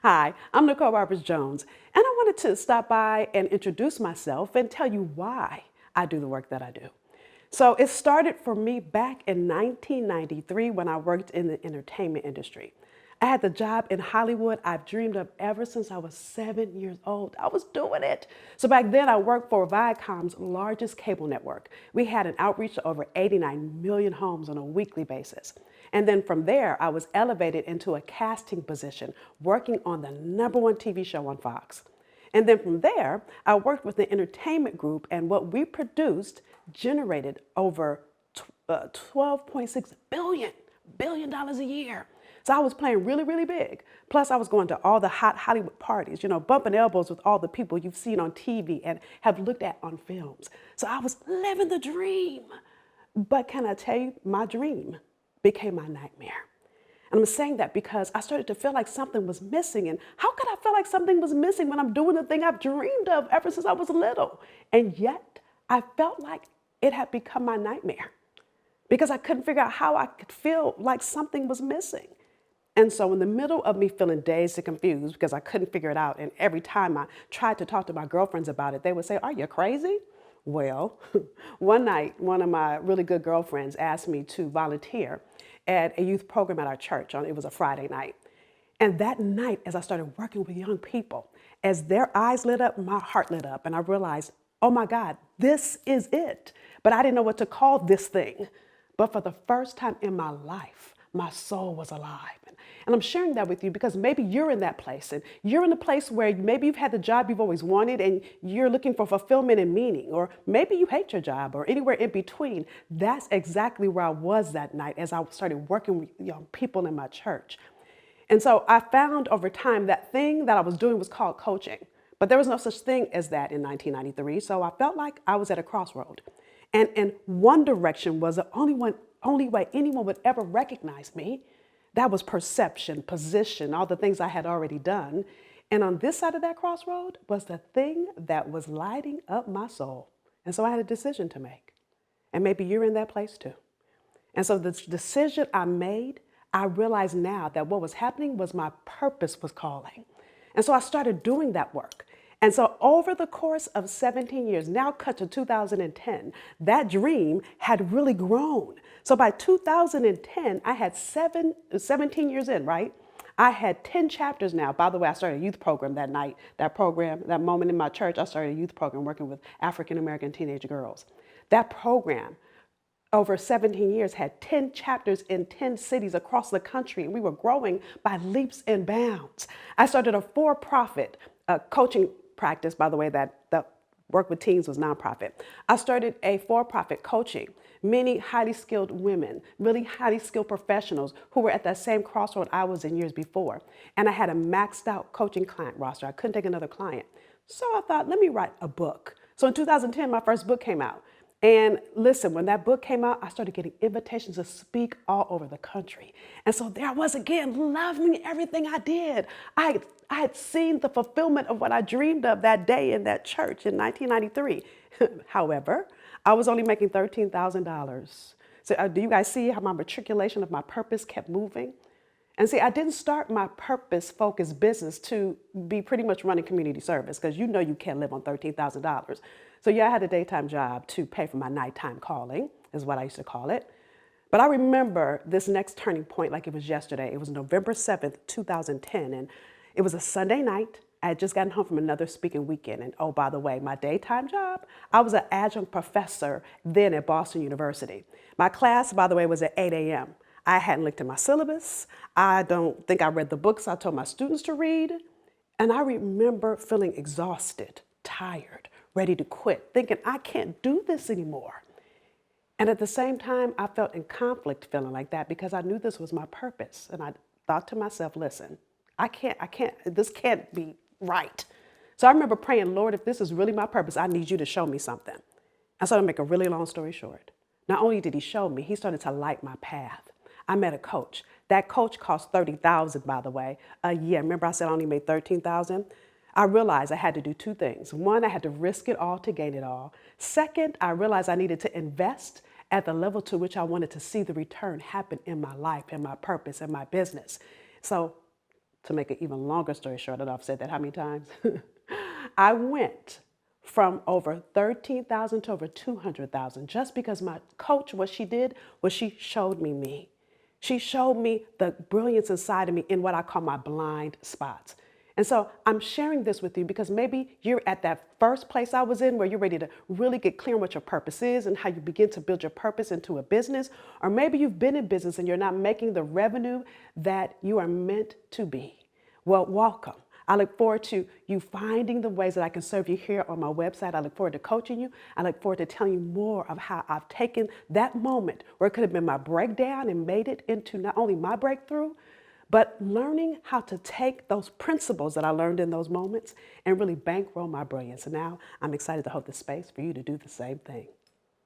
Hi, I'm Nicole Jones, and I wanted to stop by and introduce myself and tell you why I do the work that I do. So it started for me back in 1993 when I worked in the entertainment industry. I had the job in Hollywood I've dreamed of ever since I was 7 years old. I was doing it. So back then I worked for Viacom's largest cable network. We had an outreach to over 89 million homes on a weekly basis. And then from there, I was elevated into a casting position, working on the #1 TV show on Fox. And then from there, I worked with the entertainment group, and what we produced generated over $12.6 billion a year. So I was playing really, really big. Plus, I was going to all the hot Hollywood parties, bumping elbows with all the people you've seen on TV and have looked at on films. So I was living the dream. But can I tell you, my dream became my nightmare. And I'm saying that because I started to feel like something was missing. And how could I feel like something was missing when I'm doing the thing I've dreamed of ever since I was little? And yet, I felt like it had become my nightmare because I couldn't figure out how I could feel like something was missing. And so in the middle of me feeling dazed and confused because I couldn't figure it out, and every time I tried to talk to my girlfriends about it, they would say, "Are you crazy?" Well, one night, one of my really good girlfriends asked me to volunteer at a youth program at our church. It was a Friday night. And that night, as I started working with young people, as their eyes lit up, my heart lit up, and I realized, oh my God, this is it. But I didn't know what to call this thing. But for the first time in my life, my soul was alive. And I'm sharing that with you because maybe you're in that place, and you're in a place where maybe you've had the job you've always wanted and you're looking for fulfillment and meaning, or maybe you hate your job or anywhere in between. That's exactly where I was that night as I started working with young people in my church. And so I found over time that thing that I was doing was called coaching, but there was no such thing as that in 1993. So I felt like I was at a crossroad. And one direction was the only way anyone would ever recognize me. That was perception, position, all the things I had already done. And on this side of that crossroad was the thing that was lighting up my soul. And so I had a decision to make. And maybe you're in that place too. And so the decision I made, I realized now that what was happening was my purpose was calling. And so I started doing that work. And so over the course of 17 years, now cut to 2010, that dream had really grown. So by 2010, I had 17 years in, right? I had 10 chapters now. By the way, I started a youth program that night. That moment in my church, I started a youth program working with African-American teenage girls. That program, over 17 years, had 10 chapters in 10 cities across the country, and we were growing by leaps and bounds. I started a for-profit coaching practice, by the way, that work with teens was nonprofit. I started a for-profit coaching, many highly skilled women, really highly skilled professionals who were at that same crossroad I was in years before. And I had a maxed out coaching client roster. I couldn't take another client. So I thought, let me write a book. So in 2010, my first book came out. And listen, when that book came out, I started getting invitations to speak all over the country. And so there I was again, loving everything I did. I had seen the fulfillment of what I dreamed of that day in that church in 1993. However, I was only making $13,000. So do you guys see how my matriculation of my purpose kept moving? And see, I didn't start my purpose-focused business to be pretty much running community service because you know you can't live on $13,000. So yeah, I had a daytime job to pay for my nighttime calling, is what I used to call it. But I remember this next turning point like it was yesterday. It was November 7th, 2010, and it was a Sunday night. I had just gotten home from another speaking weekend. And oh, by the way, my daytime job, I was an adjunct professor then at Boston University. My class, by the way, was at 8 a.m. I hadn't looked at my syllabus. I don't think I read the books I told my students to read. And I remember feeling exhausted, tired, ready to quit, thinking I can't do this anymore. And at the same time, I felt in conflict feeling like that because I knew this was my purpose. And I thought to myself, listen, this can't be right. So I remember praying, Lord, if this is really my purpose, I need you to show me something. And so to make a really long story short, not only did he show me, he started to light my path. I met a coach. That coach cost $30,000, by the way, a year. Remember I said I only made $13,000? I realized I had to do two things. One, I had to risk it all to gain it all. Second, I realized I needed to invest at the level to which I wanted to see the return happen in my life, in my purpose, in my business. So to make an even longer story short, and I've said that how many times? I went from over 13,000 to over 200,000 just because my coach, what she did was she showed me me. She showed me the brilliance inside of me in what I call my blind spots. And so I'm sharing this with you because maybe you're at that first place I was in where you're ready to really get clear on what your purpose is and how you begin to build your purpose into a business. Or maybe you've been in business and you're not making the revenue that you are meant to be. Well, welcome. I look forward to you finding the ways that I can serve you here on my website. I look forward to coaching you. I look forward to telling you more of how I've taken that moment where it could have been my breakdown and made it into not only my breakthrough, but learning how to take those principles that I learned in those moments and really bankroll my brilliance. And now I'm excited to hold the space for you to do the same thing.